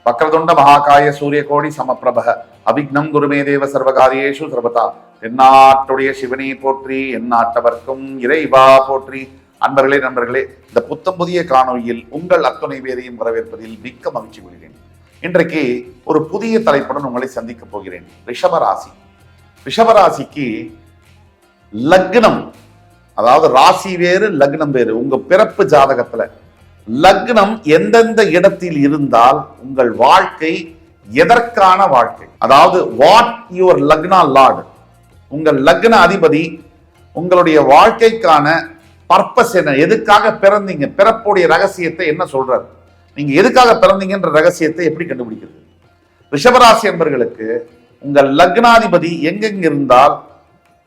வக்ரதுண்ட மகாகாய சூரியகோடி சமப்பிரப அவிக்னம் குருமே தேவ சர்வகாரியேஷு சர்வதா. எந்நாட்டுடைய சிவனை போற்றி, எந்நாட்டவர்க்கும் இறைவா போற்றி. அன்பர்களே, நண்பர்களே, இந்த புத்தம் புதிய காணொலியில் உங்கள் அத்துணை பேரையும் வரவேற்பதில் மிக்க மகிழ்ச்சி கொள்கிறேன். இன்றைக்கு ஒரு புதிய தலைப்புடன் உங்களை சந்திக்க போகிறேன். ரிஷபராசி. ரிஷபராசிக்கு லக்னம், அதாவது ராசி வேறு லக்னம் வேறு. உங்க பிறப்பு ஜாதகத்துல லக்னம் எந்தெந்த இடத்தில் இருந்தால் உங்கள் வாழ்க்கை எதற்கான வாழ்க்கை, அதாவது வாட் யுவர் லக்னா லார்ட், உங்கள் லக்ன அதிபதி உங்களுடைய வாழ்க்கைக்கான பர்பஸ் என்ன, எதுக்காக பிறந்தீங்க, பிறப்புடைய ரகசியத்தை என்ன சொல்றாரு, நீங்க எதுக்காக பிறந்தீங்கன்ற ரகசியத்தை எப்படி கண்டுபிடிக்கிறது? ரிஷபராசி என்பவர்களுக்கு உங்கள் லக்னாதிபதி எங்கெங்க இருந்தால்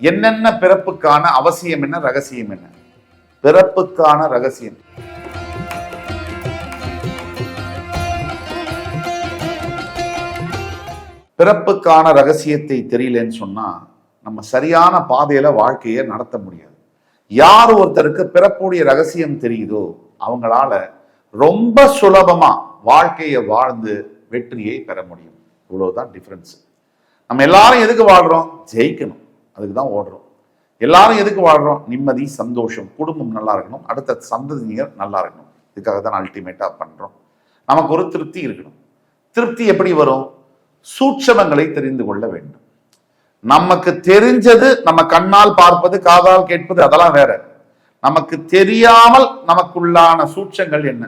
என்னென்ன பிறப்புக்கான அவசியம் என்ன, ரகசியம் என்ன? பிறப்புக்கான ரகசியம், பிறப்புக்கான ரகசியத்தை தெரியலன்னு சொன்னா நம்ம சரியான பாதையில வாழ்க்கையை நடத்த முடியாது. யார் ஒருத்தருக்கு பிறப்புடைய ரகசியம் தெரியுதோ அவங்களால ரொம்ப சுலபமா வாழ்க்கையை வாழ்ந்து வெற்றியை பெற முடியும். இவ்வளவுதான் டிஃபரன்ஸ். நம்ம எல்லாரும் எதுக்கு வாழ்றோம்? ஜெயிக்கணும், அதுக்கு தான் ஓடுறோம். எல்லாரும் எதுக்கு வாழ்றோம்? நிம்மதி, சந்தோஷம், குடும்பம் நல்லா இருக்கணும், அடுத்த சந்ததியினர் நல்லா இருக்கணும். இதுக்காக தான் அல்டிமேட்டா பண்றோம். நமக்கு ஒரு திருப்தி இருக்கணும். திருப்தி எப்படி வரும்? சூட்சமங்களை தெரிந்து கொள்ள வேண்டும். நமக்கு தெரிஞ்சது நம்ம கண்ணால் பார்ப்பது, காதால் கேட்பது, அதெல்லாம் வேற. நமக்கு தெரியாமல் நமக்குள்ளான சூட்சங்கள் என்ன,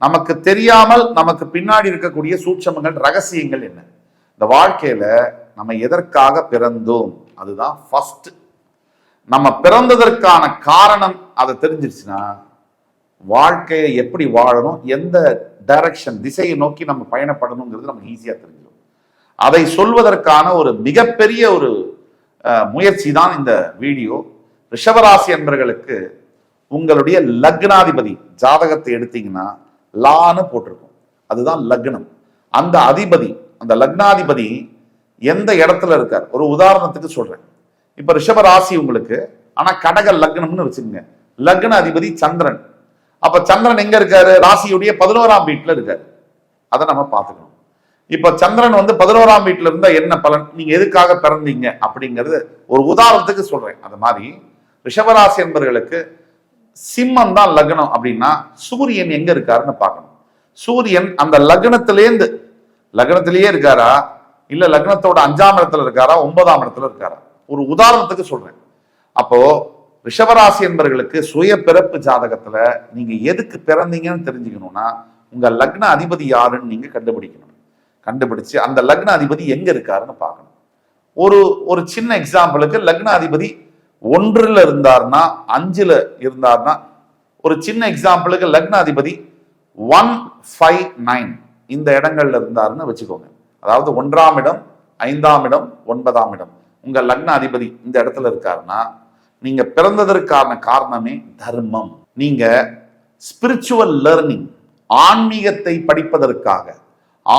நமக்கு தெரியாமல் நமக்கு பின்னாடி இருக்கக்கூடிய சூட்சமங்கள், ரகசியங்கள் என்ன? இந்த வாழ்க்கையில நம்ம எதற்காக பிறந்தோம், அதுதான் ஃபர்ஸ்ட். நம்ம பிறந்ததற்கான காரணம் அதை தெரிஞ்சிருச்சுன்னா வாழ்க்கையை எப்படி வாழணும், எந்த டைரக்ஷன், திசையை நோக்கி நம்ம பயணப்படணுங்கிறது நமக்கு ஈஸியா தெரிஞ்சிடும். அதை சொல்வதற்கான ஒரு மிகப்பெரிய ஒரு முயற்சி தான் இந்த வீடியோ. ரிஷபராசி என்பவர்களுக்கு உங்களுடைய லக்னாதிபதி ஜாதகத்தை எடுத்தீங்கன்னா லான்னு போட்டிருக்கும், அதுதான் லக்னம். அந்த அதிபதி, அந்த லக்னாதிபதி எந்த இடத்துல இருக்கார்? ஒரு உதாரணத்துக்கு சொல்றேன். இப்ப ரிஷபராசி உங்களுக்கு, ஆனா கடக லக்னம்னு வச்சுக்கோங்க. லக்ன அதிபதி சந்திரன். அப்ப சந்திரன் எங்க இருக்காரு? ராசியுடைய 11ஆம் வீட்டுல இருக்காரு. அதை நம்ம பார்த்துக்கணும். இப்ப சந்திரன் 11ஆம் வீட்டுல இருந்தா என்ன பலன், நீங்க எதுக்காக பிறந்தீங்க அப்படிங்கிறது ஒரு உதாரணத்துக்கு சொல்றேன். அது மாதிரி ரிஷபராசி என்பவர்களுக்கு சிம்மம் தான் லக்னம் அப்படின்னா சூரியன் எங்க இருக்காருன்னு பார்க்கணும். சூரியன் அந்த லக்னத்திலேயே இருக்காரா, இல்ல லக்னத்தோட 5ஆம் இடத்துல இருக்காரா, 9ஆம் இடத்துல இருக்காரா? ஒரு உதாரணத்துக்கு சொல்றேன். அப்போ ரிஷபராசி என்பவர்களுக்கு சுய பிறப்பு ஜாதகத்துல நீங்க எதுக்கு பிறந்தீங்கன்னு தெரிஞ்சுக்கணும்னா உங்க லக்ன அதிபதி யாருன்னு நீங்க கண்டுபிடிக்கணும். கண்டுபிடிச்சு அந்த லக்ன அதிபதி எங்க இருக்காருன்னு பார்க்கணும். ஒரு சின்ன எக்ஸாம்பிளுக்கு, லக்ன அதிபதி 1ல இருந்தார்னா, 5ல இருந்தார்னா, ஒரு சின்ன எக்ஸாம்பிளுக்கு லக்ன அதிபதி 1, 5, 9 இந்த இடங்கள்ல இருந்தாருன்னு வச்சுக்கோங்க. அதாவது 1ஆம் இடம், 5ஆம் இடம், 9ஆம் இடம். உங்க லக்ன அதிபதி இந்த இடத்துல இருக்காருன்னா நீங்க பிறந்ததற்கான காரணமே தர்மம். நீங்க ஸ்பிரிச்சுவல் லேர்னிங், ஆன்மீகத்தை படிப்பதற்காக,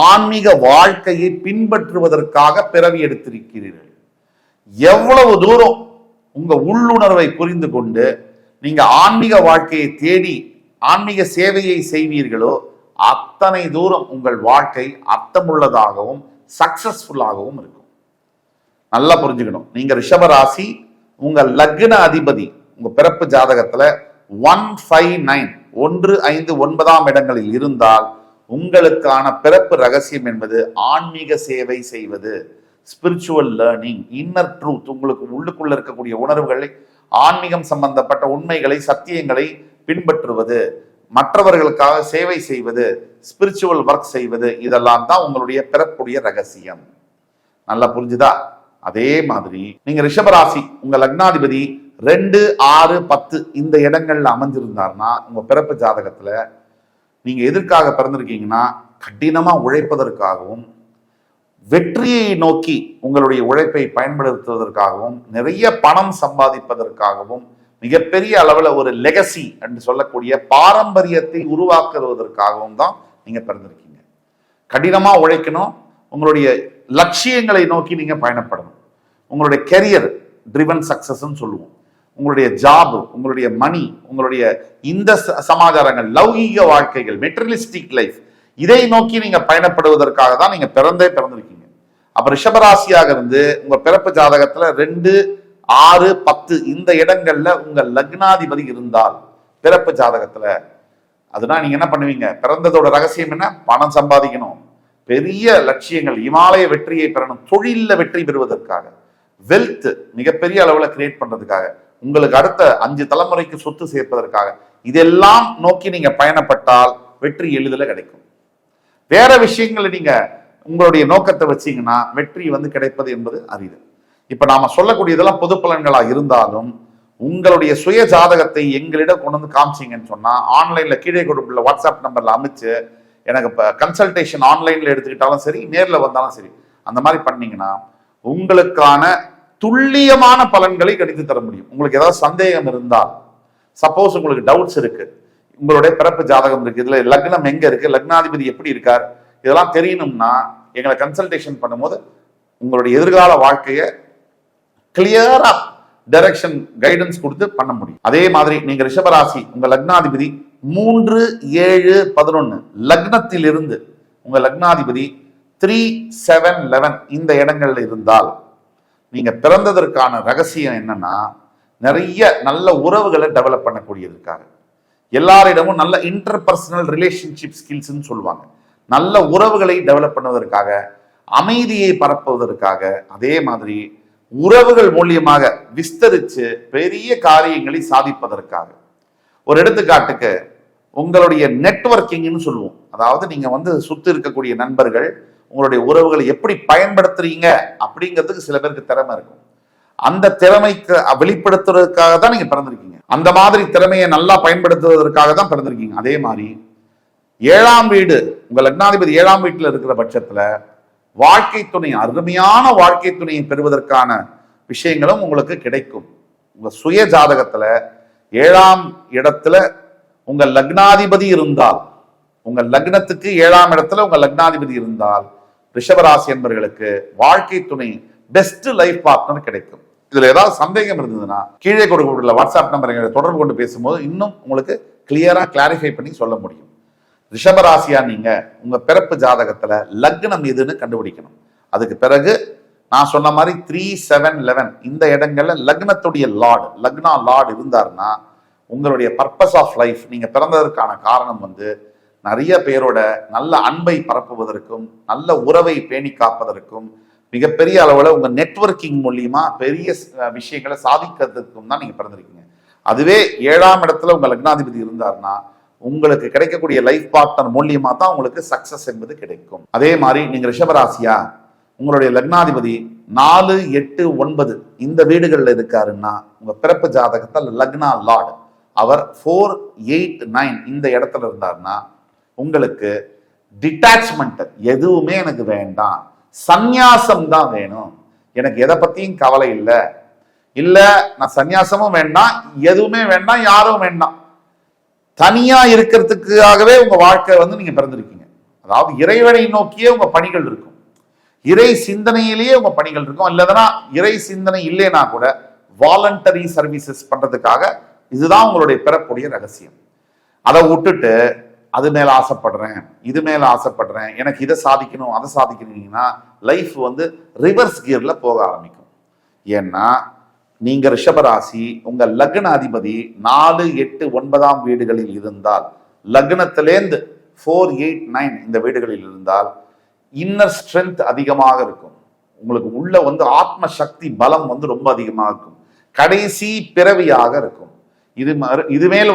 ஆன்மீக வாழ்க்கையை பின்பற்றுவதற்காக பிறவி எடுத்திருக்கிறீர்கள். எவ்வளவு தூரம் உங்க உள்ளுணர்வை புரிந்து கொண்டு நீங்க ஆன்மீக வாழ்க்கையை தேடி ஆன்மீக சேவையை செய்வீர்களோ அத்தனை தூரம் உங்கள் வாழ்க்கை அர்த்தமுள்ளதாகவும் சக்சஸ்ஃபுல்லாகவும் இருக்கும். நல்லா புரிஞ்சுக்கணும். நீங்க ரிஷபராசி, உங்க லக்ன அதிபதி உங்க பிறப்பு ஜாதகத்துல 1, 5, 9 1, 5, 9ஆம் இடங்களில் இருந்தால் உங்களுக்கான பிறப்பு ரகசியம் என்பது ஆன்மீக சேவை செய்வது, ஸ்பிரிச்சுவல் லேர்னிங், இன்னர் ட்ரூத், உங்களுக்கு உள்ளுக்குள்ள இருக்கக்கூடிய உணர்வுகளை, ஆன்மீகம் சம்பந்தப்பட்ட உண்மைகளை, சத்தியங்களை பின்பற்றுவது, மற்றவர்களுக்காக சேவை செய்வது, ஸ்பிரிச்சுவல் ஒர்க் செய்வது, இதெல்லாம் தான் உங்களுடைய பிறப்புடைய ரகசியம். நல்லா புரிஞ்சுதா? அதே மாதிரி நீங்க ரிஷபராசி உங்க லக்னாதிபதி 2, 6, 10 இந்த இடங்கள்ல அமைஞ்சிருந்தார்னா உங்க பிறப்பு ஜாதகத்துல நீங்க எதற்காக பிறந்திருக்கீங்கன்னா கடினமா உழைப்பதற்காகவும், வெற்றியை நோக்கி உங்களுடைய உழைப்பை பயன்படுத்துவதற்காகவும், நிறைய பணம் சம்பாதிப்பதற்காகவும், மிகப்பெரிய அளவுல ஒரு லெகசி என்று சொல்லக்கூடிய பாரம்பரியத்தை உருவாக்குவதற்காகவும் தான் நீங்க பிறந்திருக்கீங்க. கடினமா உழைக்கணும், உங்களுடைய லட்சியங்களை நோக்கி நீங்க பயணப்படணும். உங்களுடைய கெரியர் ட்ரிவன் சக்சஸ்ன்னு சொல்லுவோம். உங்களுடைய ஜாப், உங்களுடைய மணி, உங்களுடைய இந்த சமாச்சாரங்கள், லௌகீக வாழ்க்கைகள், மெட்டீரியலிஸ்டிக் லைஃப், இதை நோக்கி நீங்க பயணப்படுவதற்காக தான் நீங்க பிறந்திருக்கீங்க. அப்ப ரிஷபராசியாக இருந்து உங்க பிறப்பு ஜாதகத்துல 2, 6, 10 இந்த இடங்கள்ல உங்க லக்னாதிபதி இருந்தால் பிறப்பு ஜாதகத்துல, அதுதான் நீங்க என்ன பண்ணுவீங்க? பிறந்ததோட ரகசியம் என்ன? பணம் சம்பாதிக்கணும், பெரிய லட்சியங்கள், இமாலய வெற்றியை பெறணும், தொழில வெற்றி பெறுவதற்காக, வெல்த் மிகப்பெரிய அளவுல கிரியேட் பண்றதுக்காக, உங்களுக்கு அடுத்த 5 தலைமுறைக்கு சொத்து சேர்ப்பதற்காக, இதெல்லாம் நோக்கி நீங்க பயணப்பட்டால் வெற்றி எளிதில் கிடைக்கும். வேற விஷயங்களை நீங்க உங்களுடைய நோக்கத்தை வச்சீங்கன்னா வெற்றி கிடைப்பது என்பது அரிது. இப்ப நாம சொல்லக்கூடியதெல்லாம் பொது பலன்களா இருந்தாலும் உங்களுடைய சுய ஜாதகத்தை எங்களிடம் கொண்டு வந்து காமிச்சிங்கன்னு சொன்னா, ஆன்லைன்ல கீழே கொடுப்புள்ள வாட்ஸ்அப் நம்பர்ல அமைச்சு எனக்கு கன்சல்டேஷன் ஆன்லைன்ல எடுத்துக்கிட்டாலும் சரி, நேர்ல வந்தாலும் சரி, அந்த மாதிரி பண்ணீங்கன்னா உங்களுக்கான துல்லியமான பலன்களை கணித்து தர முடியும். உங்களுக்கு ஏதாவது சந்தேகம் இருந்தால், சப்போஸ் உங்களுக்கு டவுட்ஸ் இருக்கு, உங்களுடைய பிறப்பு ஜாதகம் இருக்கு, இதுல லக்னம் எங்க இருக்கு, லக்னாதிபதி எப்படி இருக்கார், இதெல்லாம் தெரியணும்னா எங்களை கன்சல்டேஷன் பண்ணும்போது உங்களுடைய எதிர்கால வாழ்க்கையை கிளியரா டைரக்ஷன் கைடன்ஸ் கொடுத்து பண்ண முடியும். அதே மாதிரி நீங்க ரிஷபராசி, உங்க லக்னாதிபதி 3, 7, 11 லக்னத்தில் இருந்து உங்க லக்னாதிபதி 3, 7, 11 இந்த இடங்கள்ல இருந்தால் நீங்க பிறந்ததற்கான ரகசியம் என்னன்னா, நிறைய நல்ல உறவுகளை டெவலப் பண்ணக்கூடியதற்காக, எல்லாரிடமும் நல்ல இன்டர்பர்சனல் ரிலேஷன்ஷிப் ஸ்கில்ஸ்ன்னு சொல்லுவாங்க, நல்ல உறவுகளை டெவலப் பண்ணுவதற்காக, அமைதியை பரப்புவதற்காக, அதே மாதிரி உறவுகள் மூலியமாக விஸ்தரிச்சு பெரிய காரியங்களை சாதிப்பதற்காக. ஒரு எடுத்துக்காட்டுக்கு உங்களுடைய நெட்வொர்க்கிங்னு சொல்லுவோம், அதாவது நீங்க சுத்தி இருக்கக்கூடிய நண்பர்கள், உங்களுடைய உறவுகளை எப்படி பயன்படுத்துறீங்க அப்படிங்கிறதுக்கு சில பேருக்கு திறமை இருக்கும். அந்த திறமைக்கு வெளிப்படுத்துவதற்காக தான் நீங்க பிறந்திருக்கீங்க. அந்த மாதிரி திறமையை நல்லா பயன்படுத்துவதற்காக தான் பிறந்திருக்கீங்க. அதே மாதிரி 7ஆம் வீடு, உங்க லக்னாதிபதி 7ஆம் வீட்டுல இருக்கிற பட்சத்துல வாழ்க்கை துணை, அருமையான வாழ்க்கை துணையை பெறுவதற்கான விஷயங்களும் உங்களுக்கு கிடைக்கும். உங்க சுய ஜாதகத்துல 7ஆம் இடத்துல உங்க லக்னாதிபதி இருந்தால், உங்க லக்னத்துக்கு 7ஆம் இடத்துல உங்க லக்னாதிபதி இருந்தால், ரிஷபராசி என்பவர்களுக்கு வாழ்க்கை துணை, பெஸ்ட் லைஃப் பார்ட்னர் கிடைக்கும். இதுல ஏதாவது சந்தேகம் இருந்ததுன்னா கீழே கொடுக்கப்பட்டுள்ள வாட்ஸ்அப் நம்பர் எங்களை தொடர்பு கொண்டு பேசும்போது இன்னும் உங்களுக்கு கிளியரா கிளாரிஃபை பண்ணி சொல்ல முடியும். ரிஷபராசியா நீங்க உங்க பிறப்பு ஜாதகத்துல லக்னம் எதுன்னு கண்டுபிடிக்கணும். அதுக்கு பிறகு நான் சொன்ன மாதிரி 3, 7, 11 இந்த இடங்கள்ல லக்னத்துடைய லக்னா லார்ட் இருந்தாருன்னா உங்களுடைய பர்பஸ் ஆஃப் லைஃப், நீங்க பிறந்ததற்கான காரணம் நிறைய பேரோட நல்ல அன்பை பரப்புவதற்கும், நல்ல உறவை பேணி காப்பதற்கும், மிகப்பெரிய அளவுல உங்க நெட்வொர்க்கிங் மூலியமா பெரிய விஷயங்களை சாதிக்கிறதுக்கும் தான் நீங்க பிறந்திருக்கீங்க. அதுவே 7ஆம் இடத்துல உங்க லக்னாதிபதி இருந்தாருன்னா உங்களுக்கு கிடைக்கக்கூடிய லைஃப் பார்ட்னர் மூலியமா தான் உங்களுக்கு சக்சஸ் என்பது கிடைக்கும். அதே மாதிரி நீங்க ரிஷபராசியா உங்களுடைய லக்னாதிபதி 4, 8, 9 இந்த வீடுகள்ல இருக்காருன்னா உங்க பிறப்பு ஜாதகத்தில் லக்னா லார்ட் அவர் 4, 8, 9 இந்த இடத்துல இருந்தாருன்னா உங்களுக்கு டிட்டாச்மெண்ட், எதுவுமே எனக்கு வேண்டாம், சந்நியாசம் தான் வேணும், எனக்கு எதை பத்தியும் கவலை இல்லை, இல்ல நான் சந்நியாசமும் வேண்டாம், எதுவுமே வேண்டாம், யாரும் வேண்டாம், தனியா இருக்கிறதுக்காகவே உங்க வாழ்க்கை நீங்க பிறந்திருக்கீங்க. அதாவது இறைவனை நோக்கியே உங்க பணிகள் இருக்கும், இறை சிந்தனையிலேயே உங்க பணிகள் இருக்கும். இல்லைன்னா இறை சிந்தனை இல்லைன்னா கூட வாலண்டரி சர்வீசஸ் பண்றதுக்காக இதுதான் உங்களுடைய பிறப்புடைய ரகசியம். அதை விட்டுட்டு அது மேல ஆசைப்படுறேன், இது மேல ஆசைப்படுறேன், எனக்கு இதை சாதிக்கணும் அதை சாதிக்கணும்னா லைஃப் ரிவர்ஸ் கியர்ல போக ஆரம்பிக்கும். ஏன்னா நீங்க ரிஷபராசி, உங்க லக்ன அதிபதி 4, 8, 9ஆம் வீடுகளில் இருந்தால், லக்னத்திலேந்து 4, 8, 9 இந்த வீடுகளில் இருந்தால் இன்னர் ஸ்ட்ரென்த் அதிகமாக இருக்கும். உங்களுக்கு உள்ள ஆத்ம சக்தி பலம் ரொம்ப அதிகமாக இருக்கும். கடைசி பிறவியாக இருக்கும். இது மேல்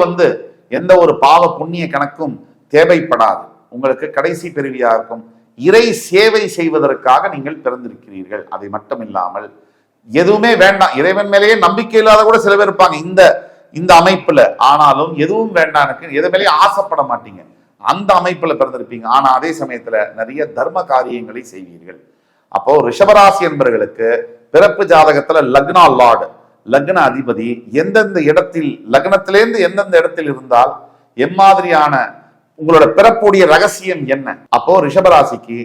எந்த ஒரு பாவ புண்ணிய கணக்கும் தேவைப்படாது. உங்களுக்கு கடைசி பிறவியாக இருக்கும். இறை சேவை செய்வதற்காக நீங்கள் பிறந்திருக்கிறீர்கள். அதை மட்டும் இல்லாமல் எதுவுமே வேண்டாம், இறைவன் மேலேயே நம்பிக்கை இல்லாத கூட சில பேர் இருப்பாங்க இந்த அமைப்புல. ஆனாலும் எதுவும் வேண்டாம், எனக்கு எது மேலேயே ஆசைப்பட மாட்டீங்க, அந்த அமைப்புல பிறந்திருப்பீங்க. ஆனா அதே சமயத்துல நிறைய தர்ம காரியங்களை செய்வீர்கள். அப்போ ரிஷபராசி என்பவர்களுக்கு பிறப்பு ஜாதகத்துல லக்னா லார்டு, லக்ன அதிபதி எந்தெந்த இடத்தில், லக்னத்திலேருந்து எந்தெந்த இடத்தில் இருந்தால் எம்மாதிரியான உங்களோட பிறப்புடைய ரகசியம் என்ன? அப்போ ரிஷபராசிக்கு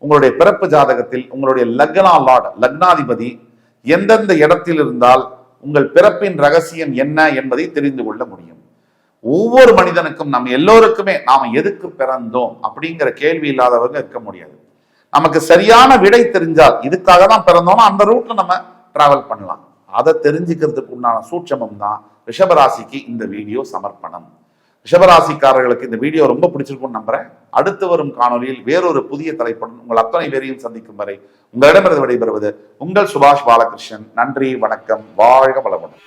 உங்களுடைய பிறப்பு ஜாதகத்தில் உங்களுடைய லக்னா லார்டு, லக்னாதிபதி எந்தெந்த இடத்தில் இருந்தால் உங்கள் பிறப்பின் ரகசியம் என்ன என்பதை தெரிந்து கொள்ள முடியும். ஒவ்வொரு மனிதனுக்கும் நம்ம எல்லோருக்குமே நாம எதுக்கு பிறந்தோம் அப்படிங்கிற கேள்வி இல்லாதவங்க இருக்க முடியாது. நமக்கு சரியான விடை தெரிஞ்சால் இதுக்காக தான் பிறந்தோம்னா அந்த ரூட்ல நம்ம டிராவல் பண்ணலாம். அதை தெரிஞ்சுக்கிறதுக்கு உண்டான சூட்சமம் தான் ரிஷபராசிக்கு இந்த வீடியோ சமர்ப்பணம். ரிஷபராசிக்காரர்களுக்கு இந்த வீடியோ ரொம்ப பிடிச்சிருக்கும்னு நம்புறேன். அடுத்து வரும் காணொலியில் வேறொரு புதிய தலைப்புடன் உங்கள் அத்தனை பேரையும் சந்திக்கும் வரை உங்களிடமிருந்து விடைபெறுவது உங்கள் சுபாஷ் பாலகிருஷ்ணன். நன்றி, வணக்கம், வாழ்க வளமுடன்.